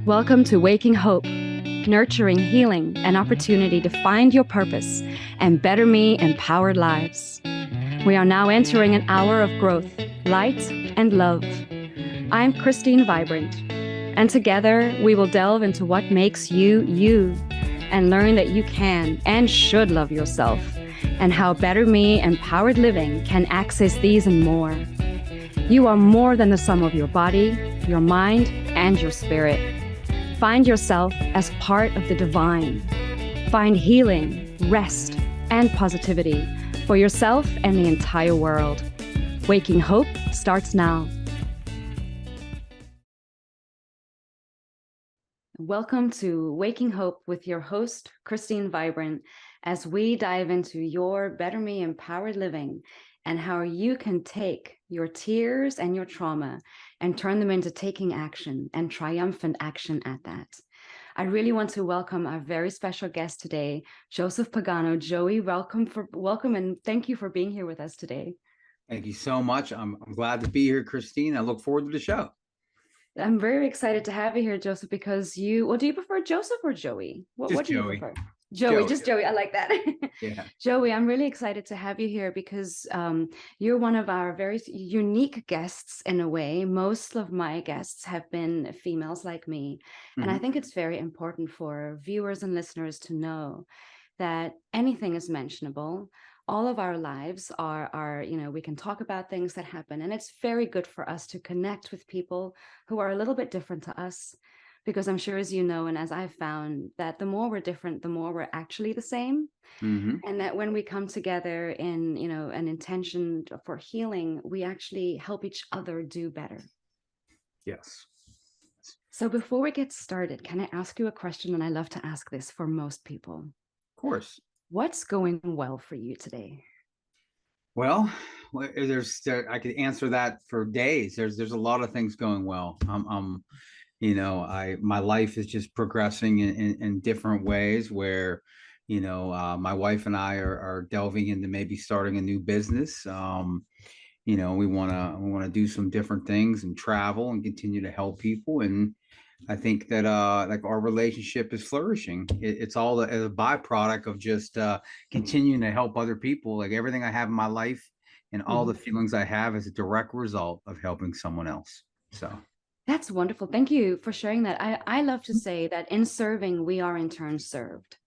Welcome to Waking Hope, nurturing healing and opportunity to find your purpose and better me empowered lives. We are now entering an hour of growth, light, and love. I'm Christine Vibrant, and together we will delve into what makes you, you, and learn that you can and should love yourself, and how better me empowered living can access these and more. You are more than the sum of your body, your mind, and your spirit. Find yourself as part of the divine. Find healing, rest, and positivity for yourself and the entire world. Waking Hope starts now. Welcome to Waking Hope with your host, Christine Vibrant, as we dive into your Better Me Empowered Living and how you can take your tears and your trauma and turn them into taking action and triumphant action at that. I really want to welcome our very special guest today, Joseph Pagano. Joey, welcome and thank you for being here with us today. Thank you so much. I'm glad to be here, Christine. I look forward to the show. I'm very excited to have you here, Joseph, because do you prefer Joseph or Joey? What do you Joey. prefer? Joey, just Joey. I like that. Yeah. Joey, I'm really excited to have you here because you're one of our very unique guests in a way. Most of my guests have been females like me. And I think it's very important for viewers and listeners to know that anything is mentionable. All of our lives are, we can talk about things that happen. And it's very good for us to connect with people who are a little bit different to us. Because I'm sure, as you know, and as I've found, that the more we're different, the more we're actually the same. And that when we come together in, an intention for healing, we actually help each other do better. Yes. So before we get started, can I ask you a question? And I love to ask this for most people. Of course. What's going well for you today? Well, I could answer that for days. There's a lot of things going well. My life is just progressing in different ways where, my wife and I are delving into maybe starting a new business. We want to do some different things and travel and continue to help people. And I think that like our relationship is flourishing. It's all as a byproduct of just continuing to help other people. Like everything I have in my life and all the feelings I have is a direct result of helping someone else. So that's wonderful. Thank you for sharing that. I love to say that in serving, we are in turn served.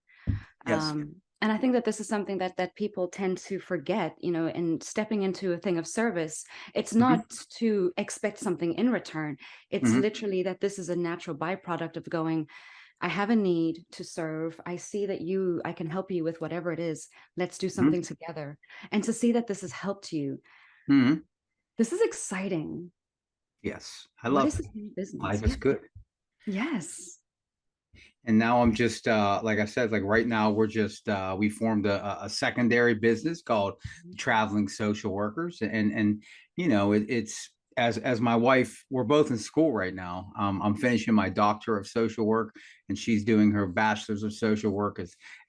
yes. And I think that this is something that people tend to forget, in stepping into a thing of service. It's not to expect something in return. It's literally that this is a natural byproduct of going, I have a need to serve. I see that I can help you with whatever it is. Let's do something together. And to see that this has helped you. This is exciting. Yes. I What love is this new business? life is good. Yes. And now I'm just like I said, like right now we're just we formed a secondary business called Traveling Social Workers, and it's as my wife, we're both in school right now. I'm finishing my doctor of social work, and she's doing her bachelor's of social work.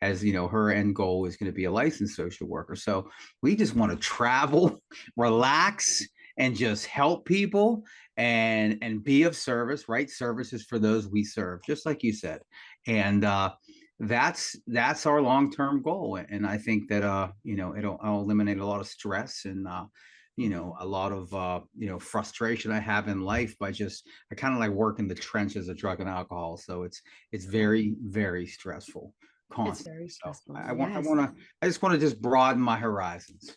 As her end goal is going to be a licensed social worker. So we just want to travel, relax, and just help people and be of service. Right, services for those we serve, just like you said. And that's our long-term goal. And I think that it'll eliminate a lot of stress and a lot of frustration I have in life I kind of like work in the trenches of drug and alcohol. So it's very, very stressful, constant. It's very stressful. So I just want to just broaden my horizons.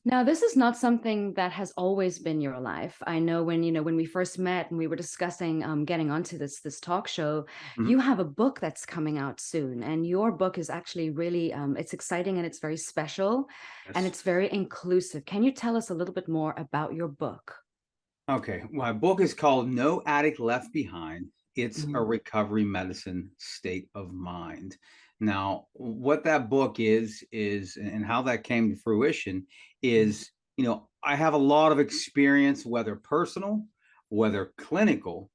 Now, this is not something that has always been your life. I know when we first met and we were discussing getting onto this talk show, you have a book that's coming out soon, and your book is actually really it's exciting and it's very special, and it's very inclusive. Can you tell us a little bit more about your book? Okay, my book is called No Addict Left Behind. It's a recovery medicine state of mind. Now, what that book is, and how that came to fruition is, I have a lot of experience, whether personal, whether clinical,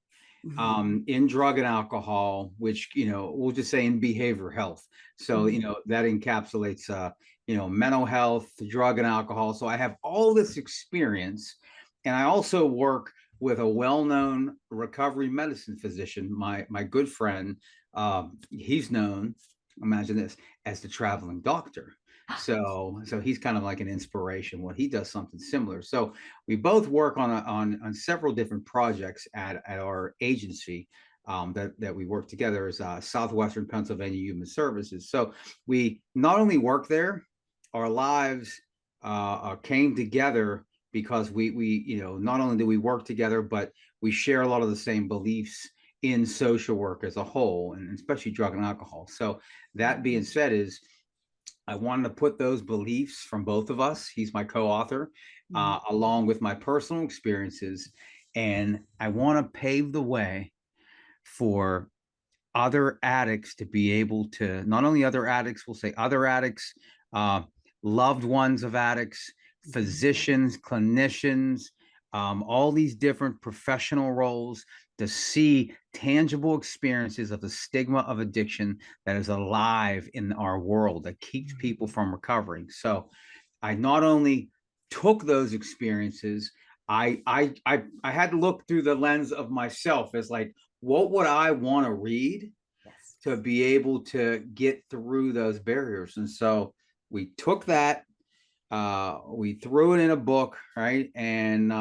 in drug and alcohol, which, we'll just say in behavioral health. So, that encapsulates, mental health, drug and alcohol. So I have all this experience. And I also work with a well-known recovery medicine physician, my good friend. He's known, imagine this, as the traveling doctor. So he's kind of like an inspiration when he does something similar. So we both work on several different projects at our agency, that we work together as Southwestern Pennsylvania Human Services. So we not only work there, our lives came together because we not only do we work together, but we share a lot of the same beliefs in social work as a whole, and especially drug and alcohol. So that being said, is I wanted to put those beliefs from both of us, he's my co-author, along with my personal experiences, and I want to pave the way for other addicts to be able to, not only other addicts, we'll say other addicts, uh, loved ones of addicts, physicians, clinicians, all these different professional roles, to see tangible experiences of the stigma of addiction that is alive in our world, that keeps people from recovering. So I not only took those experiences, I had to look through the lens of myself as like, what would I want to read to be able to get through those barriers? And so we took that, we threw it in a book, right? And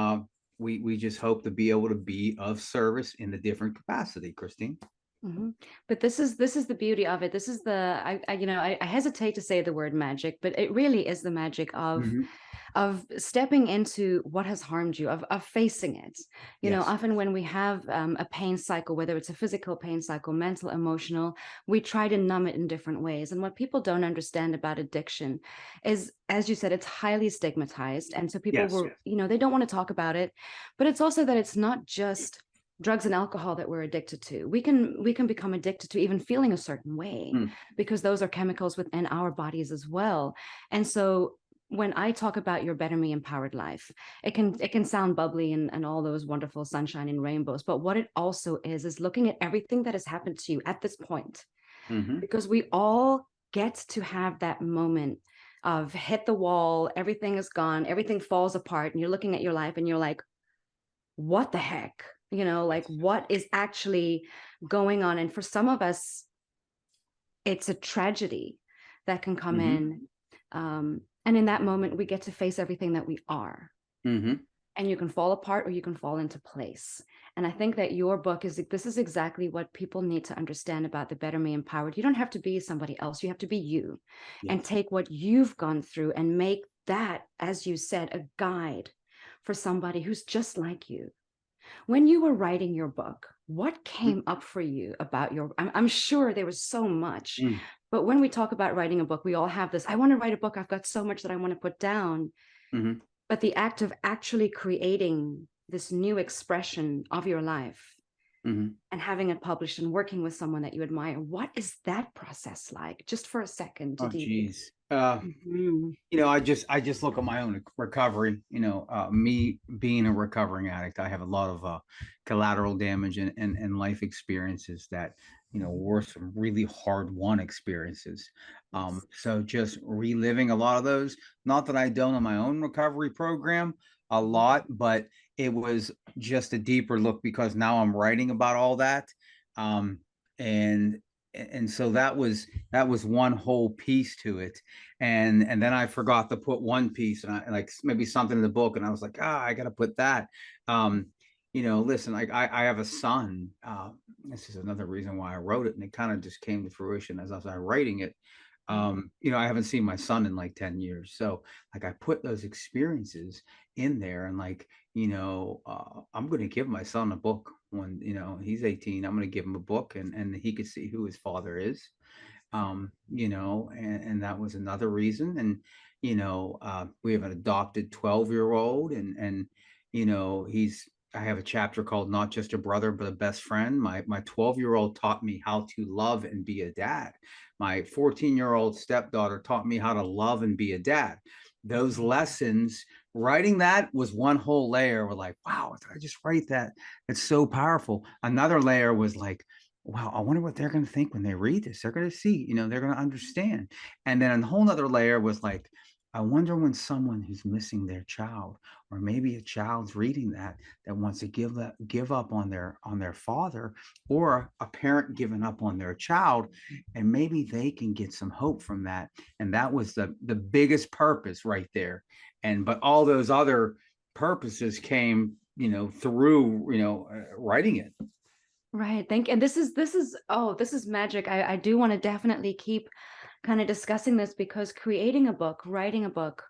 we just hope to be able to be of service in a different capacity, Christine. Mm-hmm. But this is the beauty of it. This is the I hesitate to say the word magic, but it really is the magic Mm-hmm. of stepping into what has harmed you, of facing it. Yes. Often when we have a pain cycle, whether it's a physical pain cycle, mental, emotional, we try to numb it in different ways. And what people don't understand about addiction is, as you said, it's highly stigmatized, and so people Yes. were, they don't want to talk about it. But it's also that it's not just drugs and alcohol that we're addicted to. We can become addicted to even feeling a certain way, Mm. because those are chemicals within our bodies as well. And so when I talk about your better me empowered life, it can sound bubbly and all those wonderful sunshine and rainbows, but what it also is looking at everything that has happened to you at this point, Mm-hmm. because we all get to have that moment of hit the wall, everything is gone, everything falls apart, and you're looking at your life and you're like, what the heck? Like, Yes. what is actually going on? And for some of us, it's a tragedy that can come Mm-hmm. in. And in that moment, we get to face everything that we are. Mm-hmm. And you can fall apart or you can fall into place. And I think that your book this is exactly what people need to understand about the Better Me Empowered. You don't have to be somebody else. You have to be you, and Yes. take what you've gone through and make that, as you said, a guide for somebody who's just like you. When you were writing your book, what came up for you about I'm sure there was so much, Mm-hmm. but when we talk about writing a book, we all have this, I want to write a book. I've got so much that I want to put down. Mm-hmm. But the act of actually creating this new expression of your life Mm-hmm. and having it published and working with someone that you admire, what is that process like? Just for a second to Oh, deep. geez. Mhm. I just look at my own recovery. Me being a recovering addict, I have a lot of collateral damage and life experiences that were some really hard won experiences. Yes. So just reliving a lot of those. Not that I don't on my own recovery program a Mhm. lot, but it was just a deeper look because now I'm writing about all that. Um, and and so that was one whole piece to it, and then I forgot to put one piece, and I like maybe something in the book, and I was like, I got to put that. Um, Listen, like I have a son. This is another reason why I wrote it, and it kind of just came to fruition as I was writing it. I haven't seen my son in like 10 years, so like I put those experiences in there, and like I'm going to give my son a book when he's 18. I'm going to give him a book, and he could see who his father is. And that was another reason. And we have an adopted 12-year-old, and he's I have a chapter called Not Just a Brother but a Best Friend. My 12-year-old taught me how to love and be a dad. My 14-year-old stepdaughter taught me how to love and be a dad. Those lessons, writing that was one whole layer. We're like, wow, did I just write that? It's so powerful. Another layer was like, wow, I wonder what they're going to think when they read this. They're going to see, they're going to understand. And then a whole nother layer was like, I wonder when someone who's missing their child, or maybe a child's reading that wants to give up on their father, or a parent giving up on their child, and maybe they can get some hope from that. And that was the biggest purpose right there. And but all those other purposes came, through, writing it. Right. And this is magic. I do want to definitely keep kind of discussing this, because creating a book, writing a book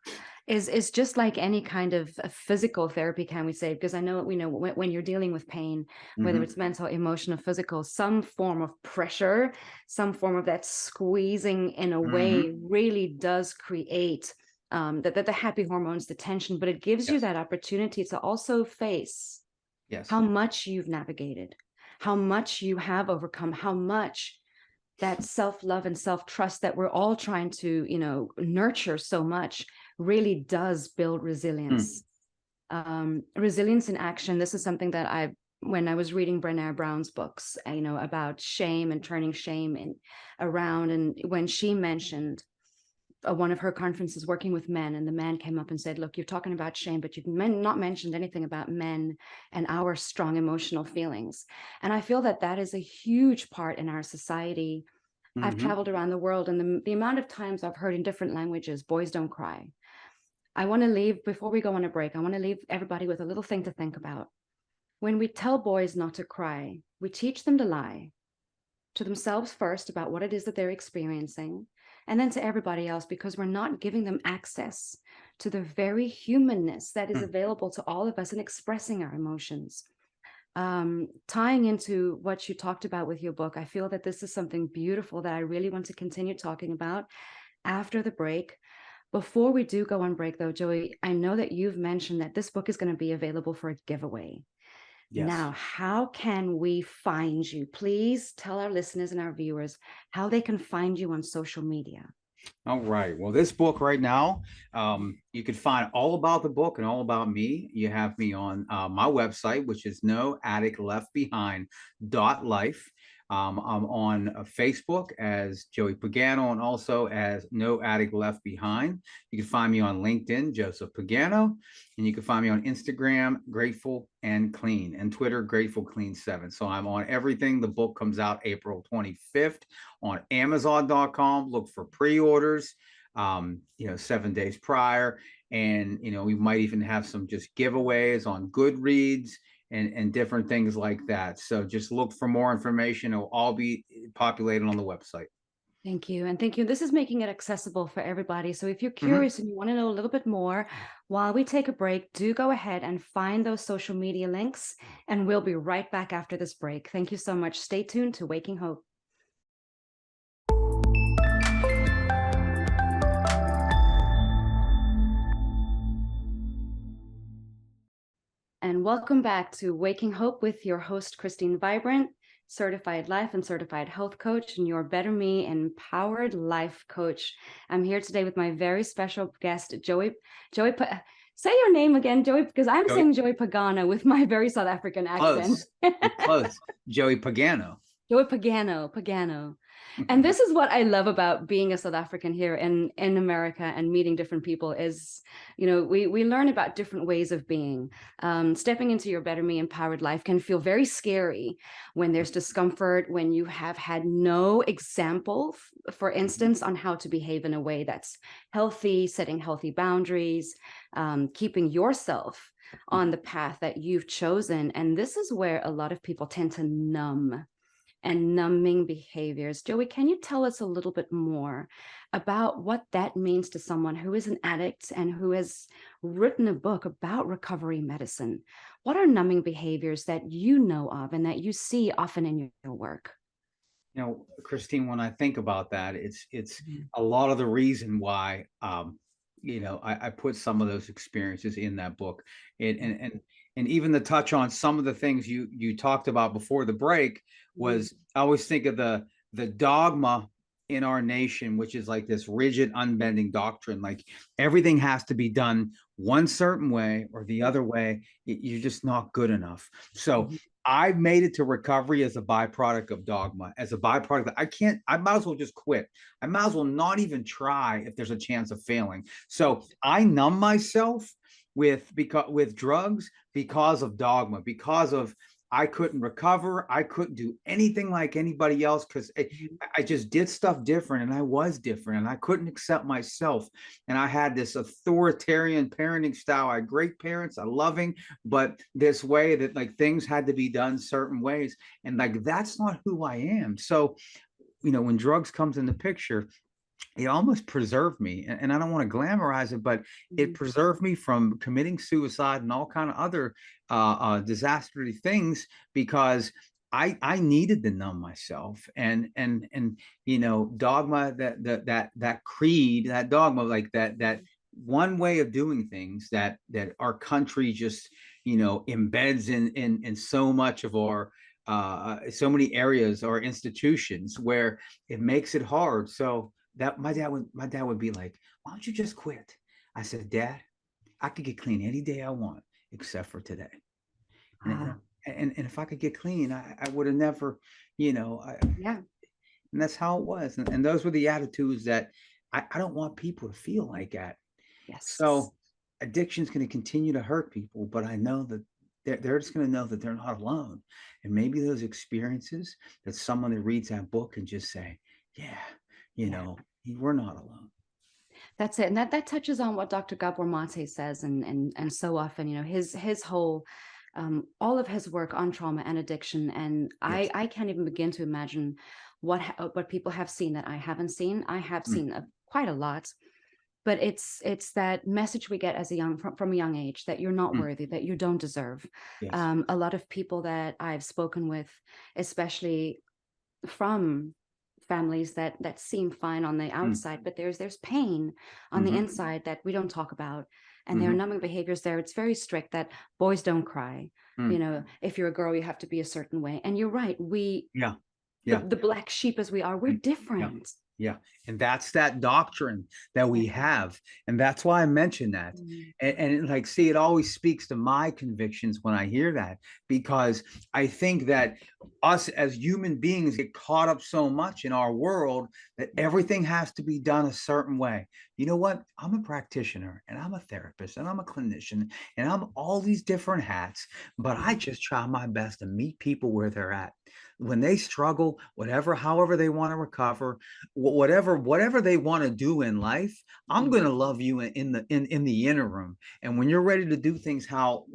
is just like any kind of a physical therapy, can we say? Because I know, when you're dealing with pain, whether Mhm. it's mental, emotional, physical, some form of pressure, some form of that squeezing in a way Mhm. really does create the happy hormones, the tension, but it gives you Yes. that opportunity to also face Yes. how much you've navigated, how much you have overcome, how much that self-love and self-trust that we're all trying to, nurture so much, really does build Mm. resilience. Resilience in action. This is something that when I was reading Brené Brown's books, about shame and turning shame around, and when she mentioned one of her conferences working with men, and the man came up and said, look, you're talking about shame, but you've not mentioned anything about men and our strong emotional feelings. And I feel that that is a huge part in our society. I've Mhm. traveled around the world, and the amount of times I've heard in different languages, boys don't cry. I want to leave, before we go on a break, I want to leave everybody with a little thing to think about. When we tell boys not to cry, we teach them to lie to themselves first about what it is that they're experiencing, and then to everybody else, because we're not giving them access to the very humanness that is Mm. available to all of us in expressing our emotions. Tying into what you talked about with your book, I feel that this is something beautiful that I really want to continue talking about after the break. Before we do go on break, though, Joey, I know that you've mentioned that this book is going to be available for a giveaway. Yes. Now, how can we find you? Please tell our listeners and our viewers how they can find you on social media. All right. Well, this book right now, you can find all about the book and all about me. You have me on my website, which is no addict left behind .life. I'm on Facebook as Joey Pagano, and also as No Addict Left Behind. You can find me on LinkedIn, Joseph Pagano, and you can find me on Instagram, Grateful and Clean, and Twitter, Grateful Clean 7. So I'm on everything. The book comes out April 25th on Amazon.com. Look for pre-orders, 7 days prior. And, we might even have some just giveaways on Goodreads and different things like that. So just look for more information. It'll all be populated on the website. Thank you. And thank you. This is making it accessible for everybody. So if you're Mhm. curious and you want to know a little bit more, while we take a break, do go ahead and find those social media links. And we'll be right back after this break. Thank you so much. Stay tuned to Waking Hope. And welcome back to Waking Hope with your host, Christine Vibrant, certified life and certified health coach, and your Better Me empowered life coach. I'm here today with my very special guest, Joey. Say your name again, Joey, because I'm Joey, saying Joey Pagano with my very South African accent. close. You're close. Joey Pagano. Joey Pagano. And this is what I love about being a South African here in America and meeting different people is, we learn about different ways of being. Stepping into your Better Me empowered life can feel very scary when there's discomfort, when you have had no example, for instance, on how to behave in a way that's healthy, setting healthy boundaries, keeping yourself on the path that you've chosen. And this is where a lot of people tend to numb and numbing behaviors. Joey, can you tell us a little bit more about what that means to someone who is an addict and who has written a book about recovery medicine? What are numbing behaviors that you know of and that you see often in your work? Christine, when I think about that, it's Mhm. a lot of the reason why I put some of those experiences in that book. And even the touch on some of the things you talked about before the break Mhm. was, I always think of the dogma in our nation, which is like this rigid, unbending doctrine. Like everything has to be done one certain way or the other way. You're just not good enough. So Mhm. I made it to recovery as a byproduct of dogma, as a byproduct. I might as well just quit. I might as well not even try if there's a chance of failing. So I numb myself with drugs because of dogma, because of I couldn't recover. I couldn't do anything like anybody else because Mhm. I just did stuff different and I was different and I couldn't accept myself. And I had this authoritarian parenting style. I had great parents, I loving, but this way that like things had to be done certain ways. And like that's not who I am. So, when drugs comes in the picture, it almost preserved me, and I don't want to glamorize it, but it Mhm. preserved me from committing suicide and all kind of other disastrous things because I needed to numb myself and dogma that creed, that dogma, like that one way of doing things that our country just embeds in so much of our so many areas or institutions where it makes it hard. So that my dad would be like, "Why don't you just quit?" I said, "Dad, I could get clean any day I want except for today." And Wow. and if I could get clean, I would have never, you know, I, Yeah. and that's how it was. And those were the attitudes that I don't want people to feel like that. Yes. So addiction's going to continue to hurt people, but I know that they're just going to know that they're not alone. And maybe those experiences that someone that reads that book can just say, yeah, Yeah. we're not alone. That's it. And that touches on what Dr. Gabor Mate says, and so often, his whole all of his work on trauma and addiction. And Yes. I can't even begin to imagine what people have seen that I haven't seen. I have Mm, seen quite a lot, but it's that message we get as a from a young age that you're not mm, worthy, that you don't deserve. yes. A lot of people that I've spoken with, especially from families that seem fine on the Mm, outside, but there's pain on the mhm, inside that we don't talk about. And there are mhm, numbing behaviors there. It's very strict that boys don't cry. mm. If you're a girl, you have to be a certain way. And you're right. Yeah. The, Yeah. the black sheep as we are, we're Mm, yeah. different. Yeah. And that's that doctrine that Yeah. we have. And that's why I mentioned that. Mm. Like, see, it always speaks to my convictions when I hear that, because I think that us as human beings get caught up so much in our world that everything has to be done a certain way. You know what? I'm a practitioner and I'm a therapist and I'm a clinician and I'm all these different hats, but I Mhm. just try my best to meet people where they're at. When they struggle, whatever, however they want to recover, whatever they want to do in life, I'm Mhm. going to love you in the interim. And when you're ready to do things how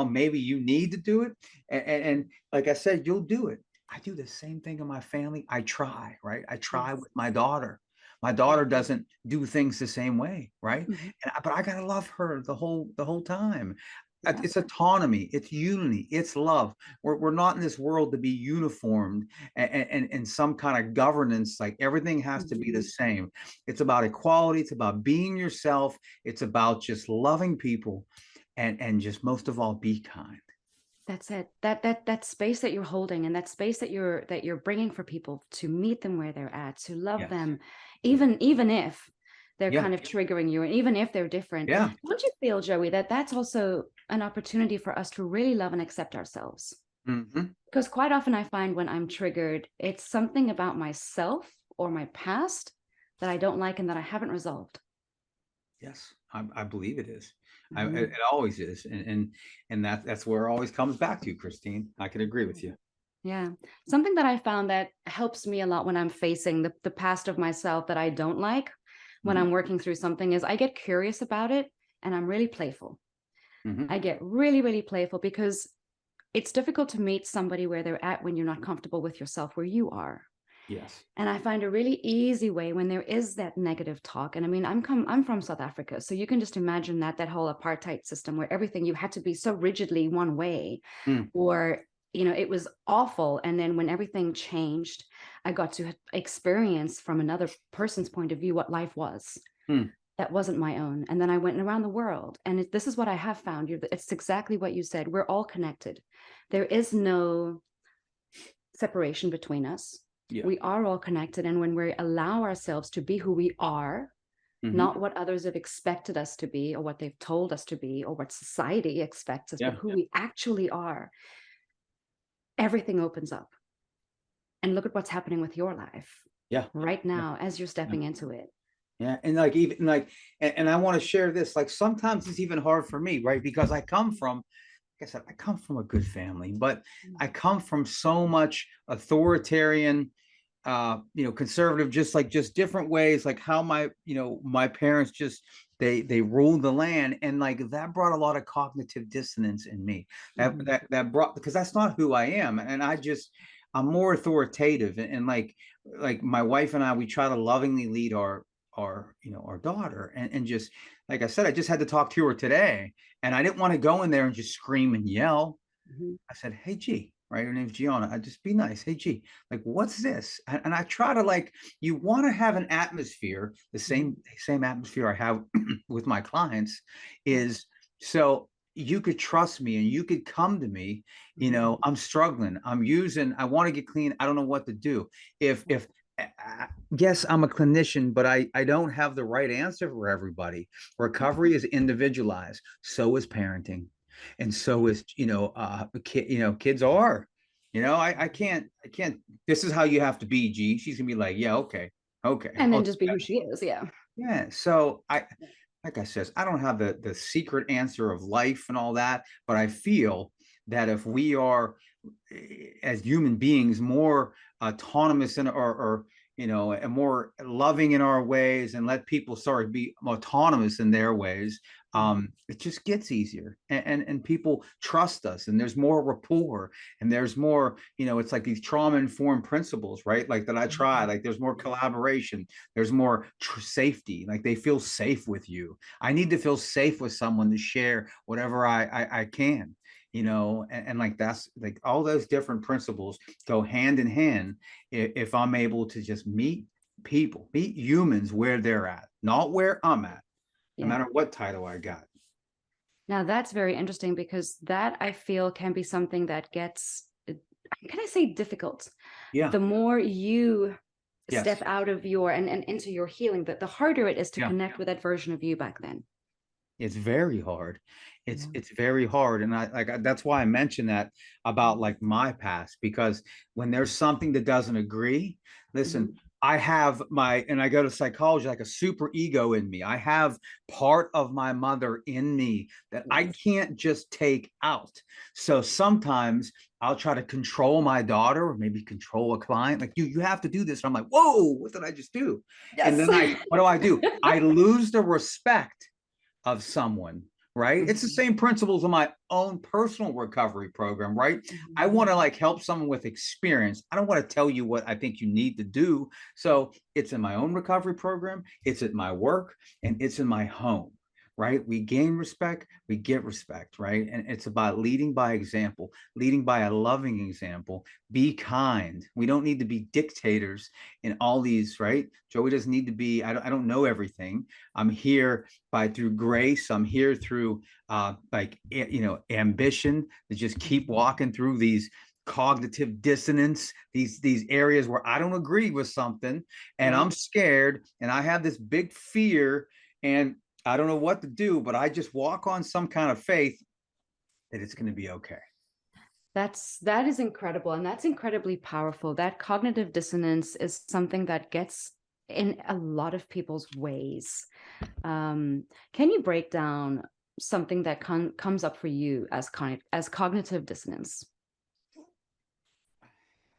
maybe you need to do it, and like I said, you'll do it. I do the same thing in my family. I try, right? I try Yes. with my daughter. My Yeah. daughter doesn't do things the same way, right? Mhm. But I gotta love her the whole time. Yeah. It's autonomy, it's unity, it's love. We're not in this world to be uniformed and some kind of governance. Like everything has to be the Mhm. same. It's about equality. It's about being yourself. It's about just loving people, and just most of all, be kind. That's it. That space that you're holding, and that space that you're bringing for people to meet them where they're at, to love Yes. them, even if they're Yeah. kind of triggering you, and even if they're different. Yeah. Don't you feel, Joey, that that's also an opportunity for us to really love and accept ourselves? Hmm. Because quite often I find when I'm triggered, it's something about myself or my past that I don't like and that I haven't resolved. Yes. I believe it is. It Mhm. always is, and that's where it always comes back to, Christine. I can agree with you. Yeah. Something that I found that helps me a lot when I'm facing the past of myself that I don't like when Hmm. I'm working through something is I get curious about it and I'm really playful. Hmm. I get really, really playful because it's difficult to meet somebody where they're at when you're not comfortable with yourself where you are. Yes. And I find a really easy way when there is that negative talk. And I mean, I'm from South Africa, so you can just imagine that whole apartheid system where everything you had to be so rigidly one way, Mm, or it was awful. And then when everything changed, I got to experience from another person's point of view what life was mm, that wasn't my own. And then I went around the world, and this is what I have found. It's exactly what you said. We're all connected. There is no separation between us. Yeah. We are all connected. And when we allow ourselves to be who we are, not what others have expected us to be or what they've told us to be or what society expects us, but Yeah. who we actually are, everything opens up. And look at what's happening with your life Yeah. right Yeah. now as you're stepping into it. Yeah. And like, even like, and I want to share this, like, sometimes it's even hard for me, right? Because I come from, like I said, I come from a good family, but I come from so much authoritarian, conservative, just different ways, like how my parents just, they ruled the land, and like that brought a lot of cognitive dissonance in me. That brought, because that's not who I am, and I'm more authoritative, and like my wife and I, we try to lovingly lead our daughter, and just like I said, I just had to talk to her today, and I didn't want to go in there and just scream and yell. I said, "Hey, G," right? Her name's Gianna. I just be nice. "Hey, G, like, what's this?" And I try to, like, you want to have an atmosphere, the same atmosphere I have with my clients, is so you could trust me and you could come to me. I'm struggling. I want to get clean. I don't know what to do. If Yes, I'm a clinician, but I don't have the right answer for everybody. Recovery is individualized. So is parenting, and so is kids are. I can't. This is how you have to be, G. She's gonna be like, yeah, okay, okay. And then just be who she is. Yeah. Yeah. So like I says, I don't have the secret answer of life and all that, but I feel that if we are, as human beings, more autonomous and more loving in our ways, and let people be autonomous in their ways, it just gets easier, and people trust us, and there's more rapport, and there's more, it's like these trauma informed principles, right? Like that I try, like there's more collaboration, there's more safety, like they feel safe with you. I need to feel safe with someone to share whatever I can, and like that's like all those different principles go hand in hand. If I'm able to just meet humans where they're at, not where I'm at, no matter what title I got. Now that's very interesting, because that, I feel, can be something that gets, can I say, difficult. Yeah. The more you Yes. step out of your and into your healing, the harder it is to Yeah. connect with that version of you back then. It's very hard. It's very hard, and that's why I mentioned that about like my past, because when there's something that doesn't agree, listen, I have and I go to psychology, like a super ego in me. I have part of my mother in me that I can't just take out. So sometimes I'll try to control my daughter, or maybe control a client. Like, you have to do this. And I'm like, whoa, what did I just do? Yes. And then what do? I lose the respect of someone, right? It's the same principles of my own personal recovery program, right? I want to like help someone with experience. I don't want to tell you what I think you need to do. So it's in my own recovery program, it's at my work, and it's in my home, right? We gain respect, we get respect, right? And it's about leading by example, leading by a loving example. Be kind. We don't need to be dictators in all these, right? Joey doesn't need to be, I don't know everything. I'm here through grace. I'm here through ambition, to just keep walking through these cognitive dissonance, these areas where I don't agree with something, and I'm scared, and I have this big fear, and I don't know what to do, but I just walk on some kind of faith that it's going to be okay. That is incredible, and that's incredibly powerful. That cognitive dissonance is something that gets in a lot of people's ways. Can you break down something that comes up for you as cognitive dissonance?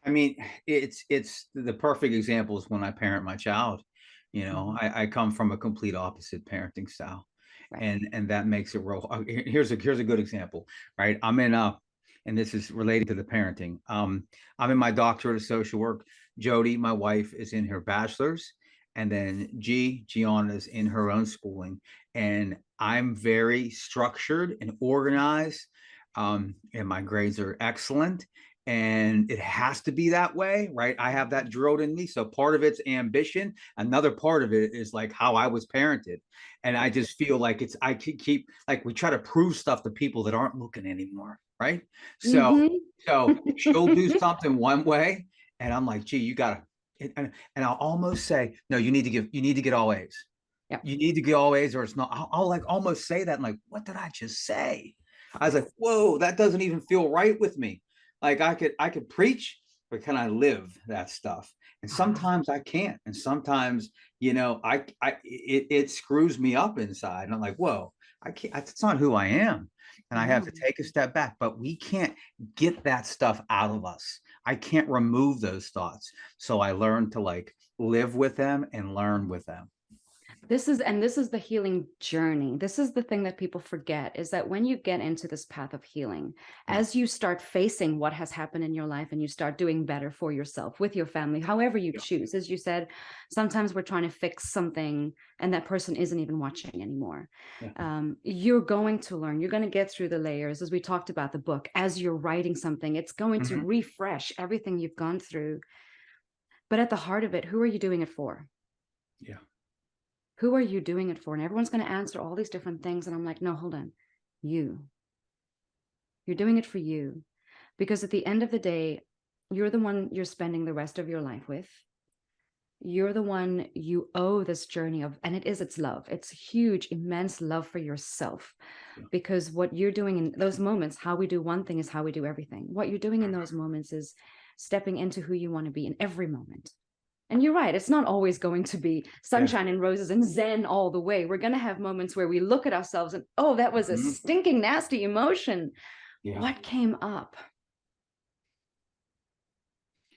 I mean, it's the perfect example is when I parent my child. I come from a complete opposite parenting style, and that makes it real. Here's a good example, right? And this is related to the parenting. I'm in my doctorate of social work. Jody, my wife, is in her bachelor's, and then Gianna is in her own schooling, and I'm very structured and organized, and my grades are excellent, and it has to be that way, right? I have that drilled in me. So part of it's ambition, another part of it is like how I was parented, and I just feel like I keep, like, we try to prove stuff to people that aren't looking anymore, right? So she'll do something one way, And I'm like, gee, you gotta, and I'll almost say, no, you need to get all A's. Yeah. You need to get all A's or it's not. I'll like almost say that. And like, what did I just say? I was like, whoa, that doesn't even feel right with me. Like I could preach, but can I live that stuff? And sometimes I can't. And sometimes, it screws me up inside. And I'm like, whoa, I can't, that's not who I am. And I have No. to take a step back, but we can't get that stuff out of us. I can't remove those thoughts. So I learned to like live with them and learn with them. This is the healing journey. This is the thing that people forget, is that when you get into this path of healing, Yeah. as you start facing what has happened in your life and you start doing better for yourself, with your family, however you Yeah. choose, as you said, sometimes we're trying to fix something and that person isn't even watching anymore. Yeah. You're going to learn, you're going to get through the layers, as we talked about the book. As you're writing something, it's going to refresh everything you've gone through. But at the heart of it, who are you doing it for? Yeah. Who are you doing it for? And everyone's going to answer all these different things. And I'm like, no, hold on. You're doing it for you. Because at the end of the day, you're the one you're spending the rest of your life with. You're the one you owe this journey of, and it's love. It's huge, immense love for yourself. Yeah. Because what you're doing in those moments, how we do one thing is how we do everything. What you're doing in those moments is stepping into who you want to be in every moment. And you're right, it's not always going to be sunshine and roses and zen all the way. We're going to have moments where we look at ourselves and, oh, that was a stinking nasty emotion. Yeah. What came up?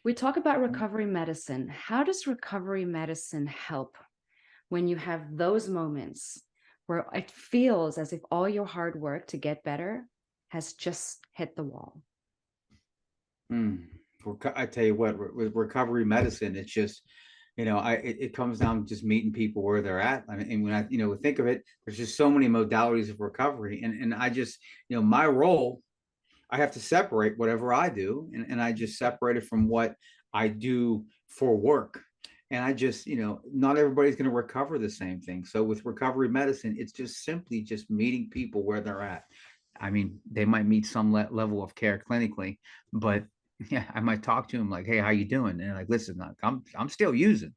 We talk about recovery medicine. How does recovery medicine help when you have those moments where it feels as if all your hard work to get better has just hit the wall? I tell you what, with recovery medicine, it's just, it comes down to just meeting people where they're at. I mean, and when I, think of it, there's just so many modalities of recovery. And I just, my role, I have to separate whatever I do. And I just separate it from what I do for work. And I just, not everybody's going to recover the same thing. So with recovery medicine, it's just simply just meeting people where they're at. I mean, they might meet some level of care clinically, but yeah, I might talk to them like, "Hey, how you doing?" And they're like, "Listen, I'm still using.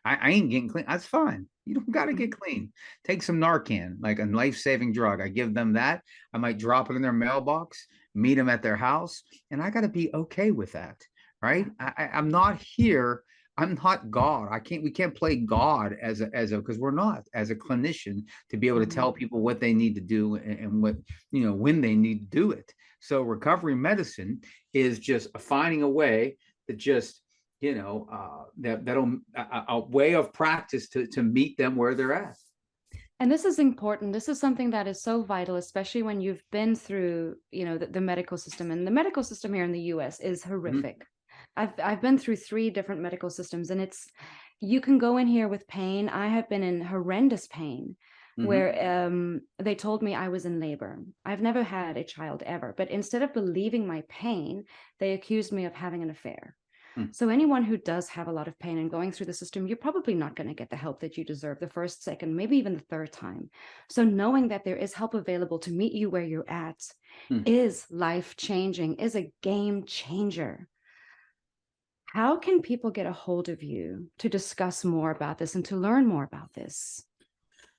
I ain't getting clean. That's fine. You don't got to get clean. Take some Narcan, like a life-saving drug. I give them that. I might drop it in their mailbox, meet them at their house, and I got to be okay with that, right? I'm not here. I'm not God. We can't play God because we're not as a clinician to be able to tell people what they need to do and what, when they need to do it. So recovery medicine is just finding a way that just, that'll a way of practice to meet them where they're at. And this is important. This is something that is so vital, especially when you've been through, the medical system. And the medical system here in the US is horrific. I've been through 3 different medical systems, and you can go in here with pain. I have been in horrendous pain where they told me I was in labor. I've never had a child ever, but instead of believing my pain, they accused me of having an affair. So anyone who does have a lot of pain and going through the system, you're probably not going to get the help that you deserve the first, second, maybe even the third time. So knowing that there is help available to meet you where you're at is life-changing, is a game changer. How can people get a hold of you to discuss more about this and to learn more about this?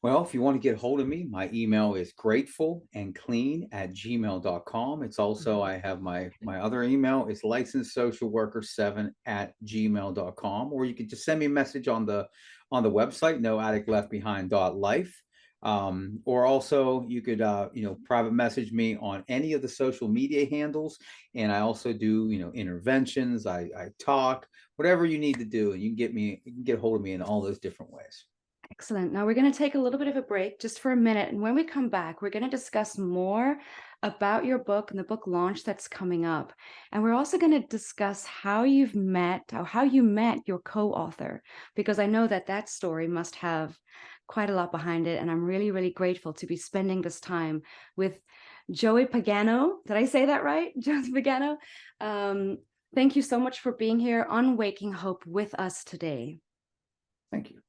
Well, if you want to get a hold of me, my email is grateful_and_clean@gmail.com. It's also, I have my other email, it's licensedsocialworker7@gmail.com, or you can just send me a message on the website, noaddictleftbehind.life. Or also you could, private message me on any of the social media handles. And I also do, interventions. I talk, whatever you need to do, and you can get a hold of me in all those different ways. Excellent. Now we're going to take a little bit of a break just for a minute. And when we come back, we're going to discuss more about your book and the book launch that's coming up. And we're also going to discuss how you met your co-author, because I know that story must have quite a lot behind it. And I'm really, really grateful to be spending this time with Joey Pagano. Did I say that right? Joey Pagano. Thank you so much for being here on Waking Hope with us today. Thank you.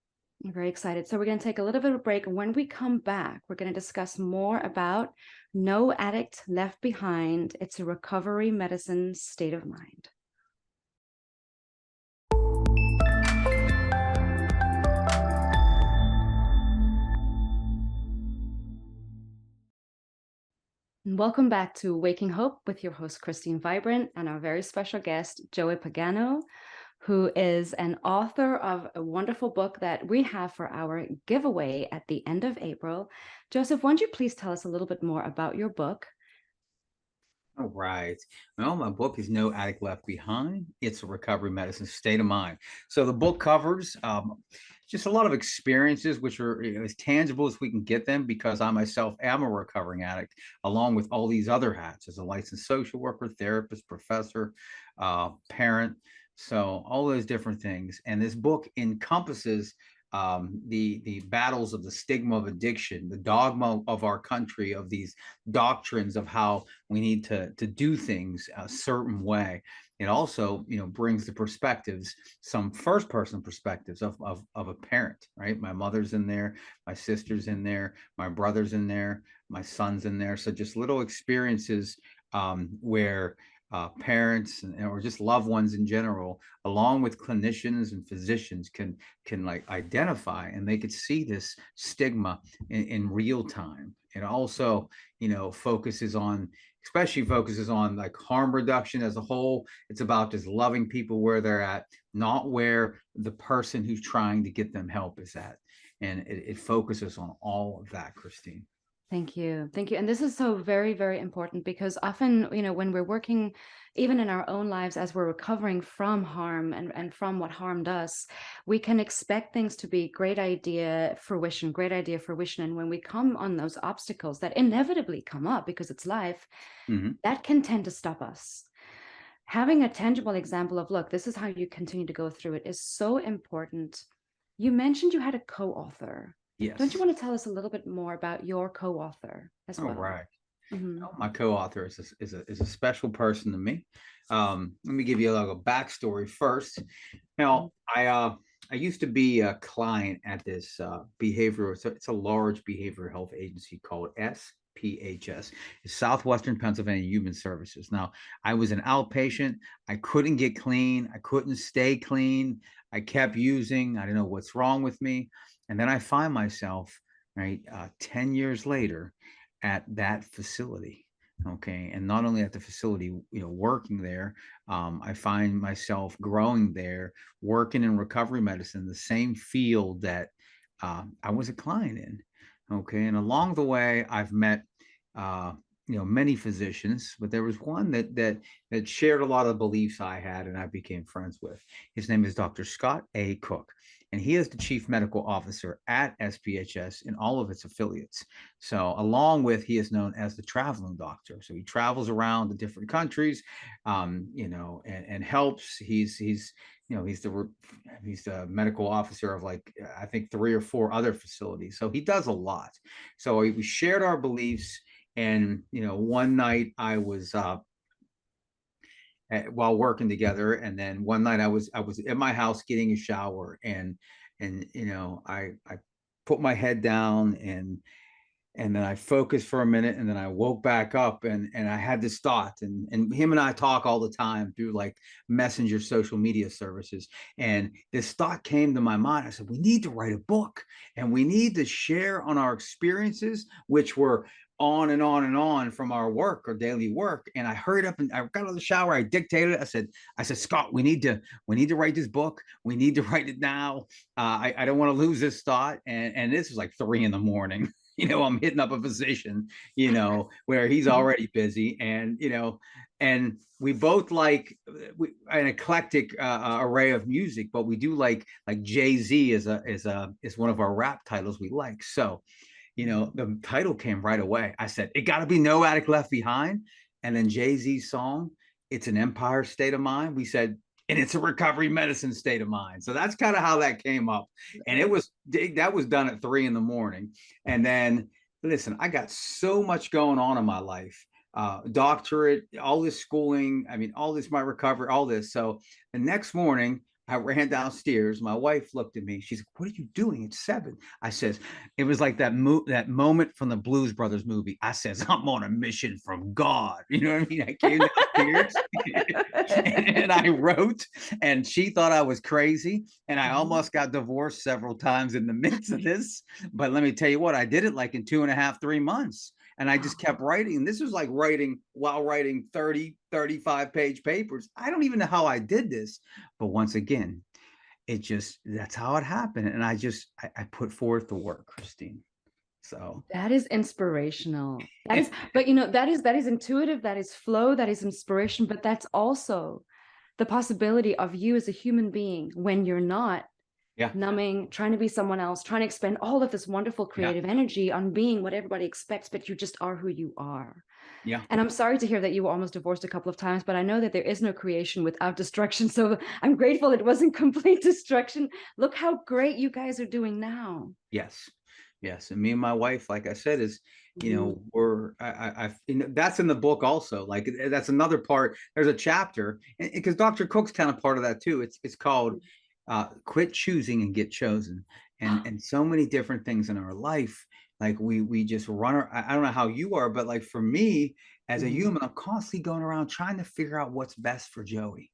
I'm very excited. So we're going to take a little bit of a break. And when we come back, we're going to discuss more about No Addict Left Behind. It's a recovery medicine state of mind. Welcome back to Waking Hope with your host, Christine Vibrant, and our very special guest, Joey Pagano, who is an author of a wonderful book that we have for our giveaway at the end of April. Joseph, why don't you please tell us a little bit more about your book? All right. Well, my book is No Addict Left Behind. It's a recovery medicine state of mind. So the book covers just a lot of experiences, which are as tangible as we can get them, because I myself am a recovering addict, along with all these other hats as a licensed social worker, therapist, professor, parent. So all those different things. And this book encompasses the battles of the stigma of addiction, the dogma of our country, of these doctrines of how we need to do things a certain way. It also, brings the perspectives, some first person perspectives of a parent, right? My mother's in there, my sister's in there, my brother's in there, my son's in there. So just little experiences where parents or just loved ones in general, along with clinicians and physicians, can like identify, and they could see this stigma in real time. It also, focuses on, especially focuses on like harm reduction as a whole. It's about just loving people where they're at, not where the person who's trying to get them help is at. And it focuses on all of that, Christine. Thank you. Thank you. And this is so very, very important because often, when we're working, even in our own lives, as we're recovering from harm and from what harmed us, we can expect things to be great idea fruition, great idea fruition. And when we come on those obstacles that inevitably come up because it's life, that can tend to stop us. Having a tangible example of, look, this is how you continue to go through it is so important. You mentioned you had a co-author. Yes. Don't you want to tell us a little bit more about your co-author as well? All right. Mm-hmm. Well, my co-author is a special person to me. Let me give you a backstory first. Now, I used to be a client at this behavioral. It's a large behavioral health agency called SPHS, Southwestern Pennsylvania Human Services. Now, I was an outpatient. I couldn't get clean. I couldn't stay clean. I kept using. I don't know what's wrong with me. And then I find myself, right, 10 years later at that facility. Okay. And not only at the facility, working there, I find myself growing there, working in recovery medicine, the same field that I was a client in. Okay. And along the way, I've met, many physicians, but there was one that shared a lot of beliefs I had, and I became friends with. His name is Dr. Scott A. Cook, and he is the chief medical officer at SPHS in all of its affiliates. So, along with, he is known as the traveling doctor. So he travels around the different countries, and helps. He's the medical officer of, like, I think 3 or 4 other facilities. So he does a lot. So we shared our beliefs, and one night I was while working together, and then one night I was in my house getting a shower, and I put my head down, and then I focused for a minute, and then I woke back up, and I had this thought, and him and I talk all the time through like messenger social media services. And this thought came to my mind. I said, we need to write a book, and we need to share on our experiences, which were on and on and on from our work or daily work. And I hurried up and I got out of the shower. I dictated it. I said, Scott, we need to write this book. We need to write it now. I don't want to lose this thought. And this was like 3 a.m. I'm hitting up a physician, where he's already busy, and we both like an eclectic array of music, but we do like Jay-Z is one of our rap titles we like. So, the title came right away. I said, it got to be No Addict Left Behind. And then Jay-Z's song, It's an Empire State of Mind. We said, and it's a recovery medicine state of mind. So that's kind of how that came up. And that was done at 3 a.m. And then, listen, I got so much going on in my life, doctorate, all this schooling. I mean, all this, my recovery, all this. So the next morning, I ran downstairs. My wife looked at me. She's like, what are you doing? It's 7. I says, it was like that moment from the Blues Brothers movie. I says, I'm on a mission from God. You know what I mean? I came downstairs and I wrote, and she thought I was crazy. And I almost got divorced several times in the midst of this. But let me tell you what, I did it like in 2.5, 3 months. And I just kept writing. This was like writing while writing 30, 35-page papers. I don't even know how I did this. But once again, that's how it happened. And I put forth the work, Christine. So that is inspirational. That is, but that is intuitive, that is flow, that is inspiration, but that's also the possibility of you as a human being when you're not numbing, trying to be someone else, trying to expend all of this wonderful creative energy on being what everybody expects, but you just are who you are. Yeah. And I'm sorry to hear that you were almost divorced a couple of times, but I know that there is no creation without destruction. So I'm grateful it wasn't complete destruction. Look how great you guys are doing now. Yes. Yes. And me and my wife, like I said, is, that's in the book also. Like that's another part. There's a chapter, because Dr. Cook's kind of part of that too. It's called Quit Choosing and Get Chosen. And so many different things in our life. Like we just run. I don't know how you are, but like for me as a human, I'm constantly going around trying to figure out what's best for Joey.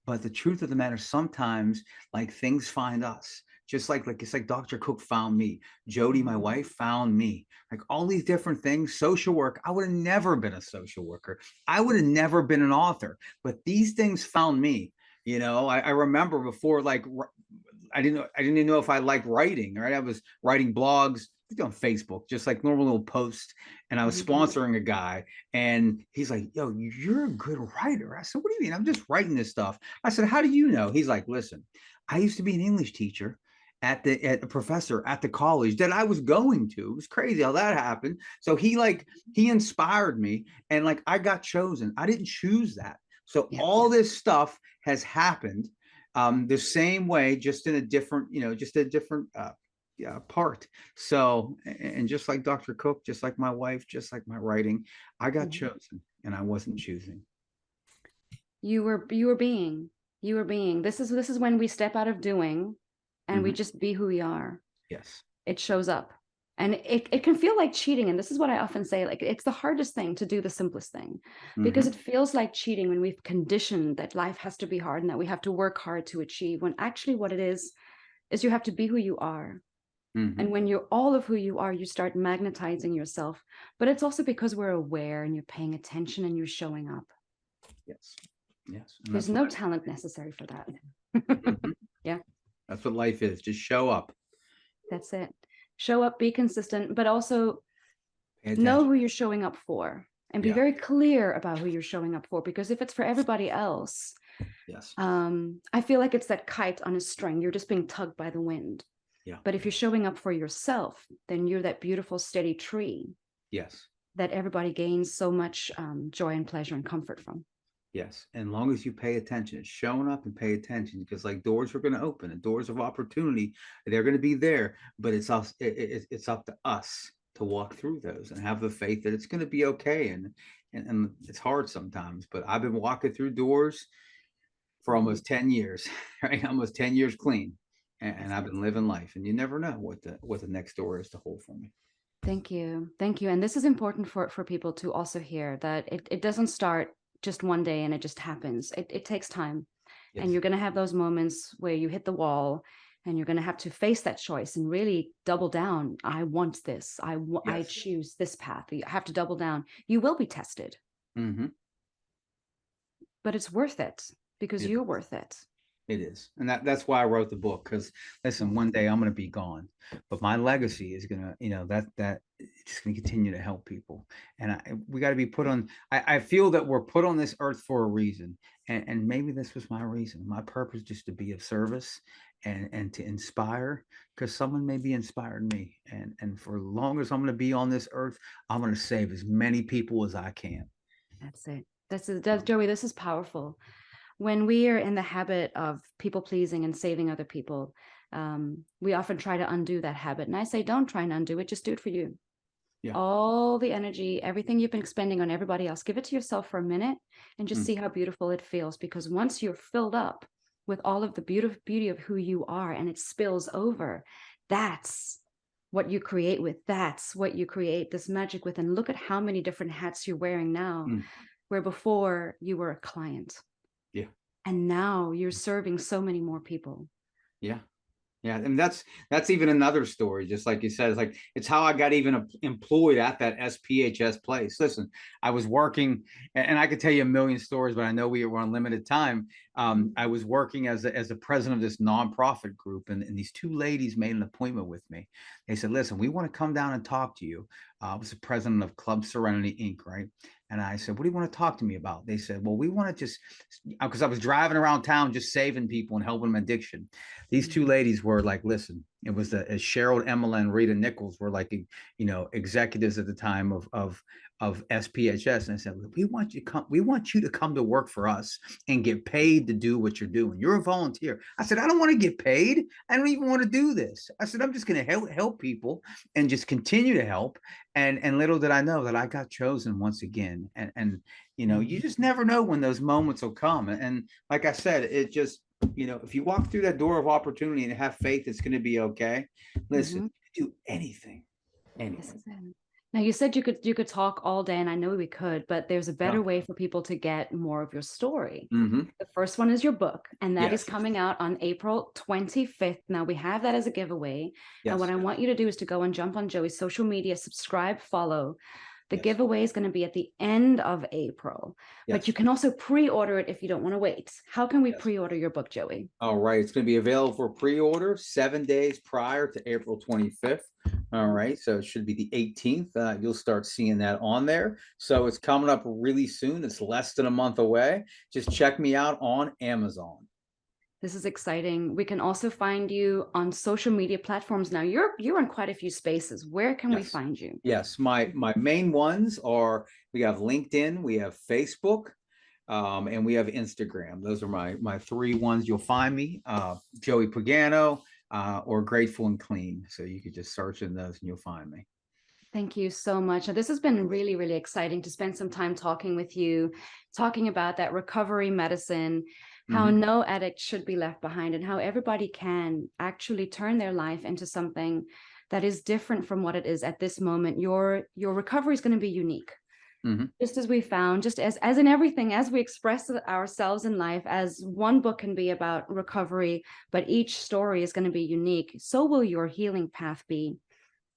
But the truth of the matter, sometimes like things find us. Just like it's like Dr. Cook found me. Jody, my wife, found me. Like all these different things, social work. I would have never been a social worker. I would have never been an author. But these things found me. I remember before, like I didn't even know if I liked writing. Right, I was writing blogs on Facebook, just like normal little posts, and I was sponsoring a guy, and he's like, "Yo, you're a good writer." I said, "What do you mean? I'm just writing this stuff." I said, "How do you know?" He's like, "Listen, I used to be an English teacher at a professor at the college that I was going to." It was crazy how that happened. So he inspired me, and like I got chosen. I didn't choose that. So all this stuff has happened the same way, just in a different, part. So, and just like Dr. Cook, just like my wife, just like my writing, I got chosen, and I wasn't choosing. You were being. This is when we step out of doing and we just be who we are. Yes. It shows up. And it can feel like cheating. And this is what I often say, like it's the hardest thing to do the simplest thing, because it feels like cheating when we've conditioned that life has to be hard and that we have to work hard to achieve, when actually what it is you have to be who you are. And when you're all of who you are, you start magnetizing yourself. But it's also because we're aware and you're paying attention and you're showing up. Yes. Yes. There's no talent necessary for that. Yeah. That's what life is. Just show up. That's it. Show up, be consistent, but also know who you're showing up for, and be very clear about who you're showing up for. Because if it's for everybody else, I feel like it's that kite on a string. You're just being tugged by the wind. Yeah. But if you're showing up for yourself, then you're that beautiful, steady tree. Yes. That everybody gains so much joy and pleasure and comfort from. Yes. And long as you pay attention, showing up and pay attention, because like doors are going to open, and doors of opportunity, they're going to be there, but it's up to us to walk through those and have the faith that it's going to be okay. And it's hard sometimes, but I've been walking through doors for almost 10 years, right? Almost 10 years clean. And I've been living life, and you never know what the next door is to hold for me. Thank you. Thank you. And this is important for people to also hear, that it doesn't start just one day and it just happens. It takes time. Yes. And you're going to have those moments where you hit the wall, and you're going to have to face that choice and really double down. I want this. I choose this path. You have to double down. You will be tested. But it's worth it, because you're worth it. It is. And that's why I wrote the book, because listen, one day I'm going to be gone, but my legacy is going to, that it's just going to continue to help people. And we got to be put on, I feel that we're put on this earth for a reason. And maybe this was my reason. My purpose, just to be of service and to inspire, because someone may be inspired me. And for as long as I'm going to be on this earth, I'm going to save as many people as I can. That's it. Joey, this is powerful. When we are in the habit of people pleasing and saving other people, we often try to undo that habit. And I say, don't try and undo it. Just do it for you. Yeah. All the energy, everything you've been expending on everybody else, give it to yourself for a minute and just see how beautiful it feels. Because once you're filled up with all of the beauty of who you are, and it spills over, that's what you create with. That's what you create this magic with. And look at how many different hats you're wearing now, where before you were a client. Yeah. And now you're serving so many more people. Yeah. Yeah, and that's even another story. Just like you said, it's like it's how I got even employed at that SPHS place. Listen, I was working, and I could tell you a million stories, but I know we were on limited time. I was working as a president of this nonprofit group, and these two ladies made an appointment with me. They said, "Listen, we want to come down and talk to you." I was the president of Club Serenity Inc., right? And I said, "What do you want to talk to me about?" They said, "Well, we want to just," because I was driving around town just saving people and helping them addiction. These two ladies were like, listen, it was Cheryl Emma and Rita Nichols were like, executives at the time of SPHS. And I said, we want you to come to work for us and get paid to do what you're doing. You're a volunteer. I said, I don't want to get paid. I don't even want to do this. I said, I'm just going to help people and just continue to help. And little did I know that I got chosen once again. And you just never know when those moments will come. And like I said, it just, if you walk through that door of opportunity and have faith, it's going to be okay. Listen, do anything. This is it. Now you said you could talk all day, and I know we could, but there's a better way for people to get more of your story. The first one is your book, and that is Yes. coming out on April 25th. Now we have that as a giveaway. And what Yes. I want you to do is to go and jump on Joey's social media, subscribe, follow. The Yes. giveaway is going to be at the end of April, but Yes. you can also pre-order it if you don't want to wait. How can we Yes. pre-order your book, Joey? All right. It's going to be available for pre-order 7 days prior to April 25th. All right. So it should be the 18th. You'll start seeing that on there. So it's coming up really soon. It's less than a month away. Just check me out on Amazon. This is exciting. We can also find you on social media platforms now. You're in quite a few spaces. Where can we Yes. find you? Yes. My main ones are, we have LinkedIn, we have Facebook, and we have Instagram. Those are my three ones. You'll find me, Joey Pagano, or Grateful and Clean. So you could just search in those and you'll find me. Thank you so much. Now, this has been really, really exciting to spend some time talking with you, talking about that recovery medicine, how no addict should be left behind, and how everybody can actually turn their life into something that is different from what it is at this moment. Your recovery is going to be unique. Just as we found, just as in everything, as we express ourselves in life, as one book can be about recovery, but each story is going to be unique, so will your healing path be.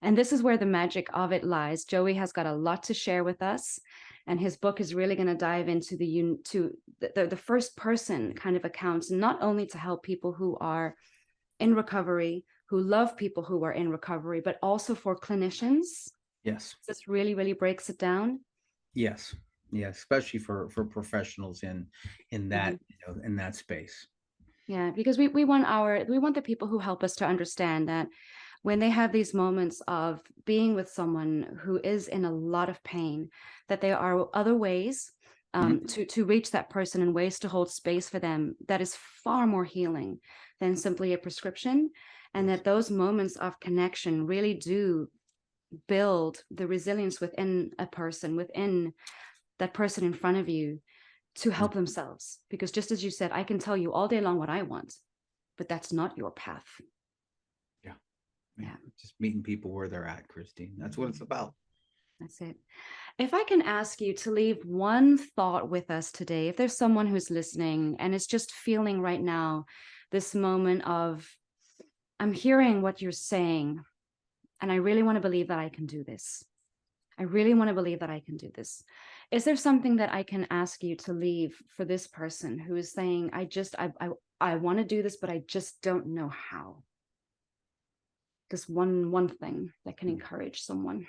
And this is where the magic of it lies. Joey has got a lot to share with us, and his book is really going to dive into the first person kind of accounts, not only to help people who are in recovery, who love people who are in recovery, but also for clinicians. Yes. This really, really breaks it down. Yes. Yes. Especially for professionals in that, in that space. Yeah, because we want the people who help us to understand that when they have these moments of being with someone who is in a lot of pain, that there are other ways to reach that person, and ways to hold space for them that is far more healing than simply a prescription. And that those moments of connection really do build the resilience within a person, within that person in front of you, to help themselves. Because just as you said, I can tell you all day long what I want, but that's not your path. Yeah. Just meeting people where they're at, Christine. That's what it's about. That's it. If I can ask you to leave one thought with us today, if there's someone who's listening and is just feeling right now this moment of, I'm hearing what you're saying, and I really want to believe that I can do this. I really want to believe that I can do this. Is there something that I can ask you to leave for this person who is saying, I want to do this, but I just don't know how? This one thing that can encourage someone.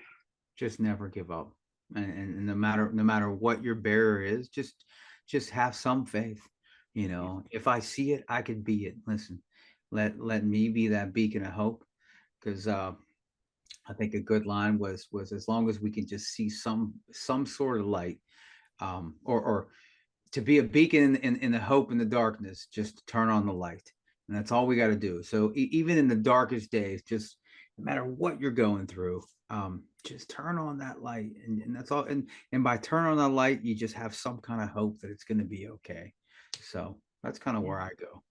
Just never give up. And no matter what your barrier is, just have some faith. If I see it, I can be it. Listen, let me be that beacon of hope. Because I think a good line was as long as we can just see some sort of light, or to be a beacon in the hope in the darkness, just turn on the light. And that's all we got to do. So even in the darkest days, just no matter what you're going through, just turn on that light. And that's all. And by turn on that light, you just have some kind of hope that it's going to be okay. So that's kind of where I go.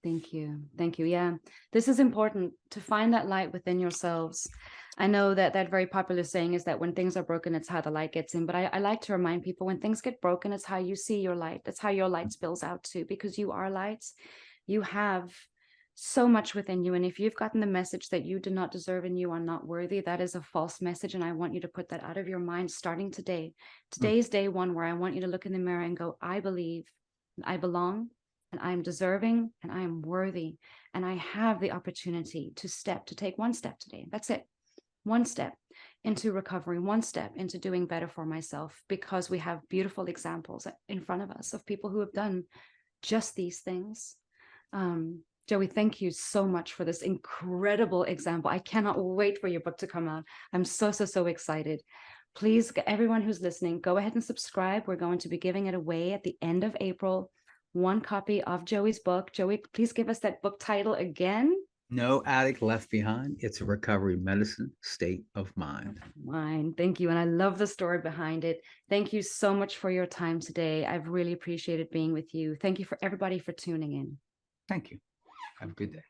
Thank you. Thank you. Yeah, this is important, to find that light within yourselves. I know that very popular saying is that when things are broken, it's how the light gets in. But I like to remind people, when things get broken, it's how you see your light. It's how your light spills out too, because you are lights. You have so much within you. And if you've gotten the message that you do not deserve and you are not worthy, that is a false message. And I want you to put that out of your mind starting today. Today is day one where I want you to look in the mirror and go, I believe, I belong, and I am deserving, and I am worthy. And I have the opportunity to take one step today. That's it. One step into recovery, one step into doing better for myself, because we have beautiful examples in front of us of people who have done just these things. Joey, thank you so much for this incredible example. I cannot wait for your book to come out. I'm so excited. Please, everyone who's listening, go ahead and subscribe. We're going to be giving it away at the end of April. One copy of Joey's book. Joey, please give us that book title again. No Addict Left Behind. It's a recovery medicine, state of mind. Thank you. And I love the story behind it. Thank you so much for your time today. I've really appreciated being with you. Thank you for everybody for tuning in. Thank you. Have a good day.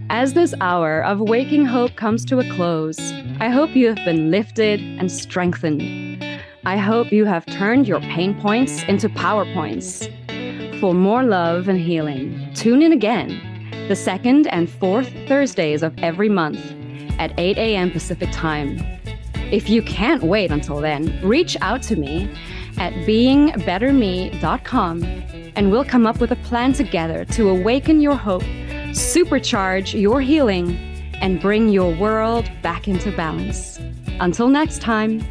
As this hour of Waking Hope comes to a close, I hope you have been lifted and strengthened. I hope you have turned your pain points into PowerPoints. For more love and healing, tune in again the second and fourth Thursdays of every month at 8 a.m. Pacific Time. If you can't wait until then, reach out to me at beingbetterme.com and we'll come up with a plan together to awaken your hope, supercharge your healing, and bring your world back into balance. Until next time.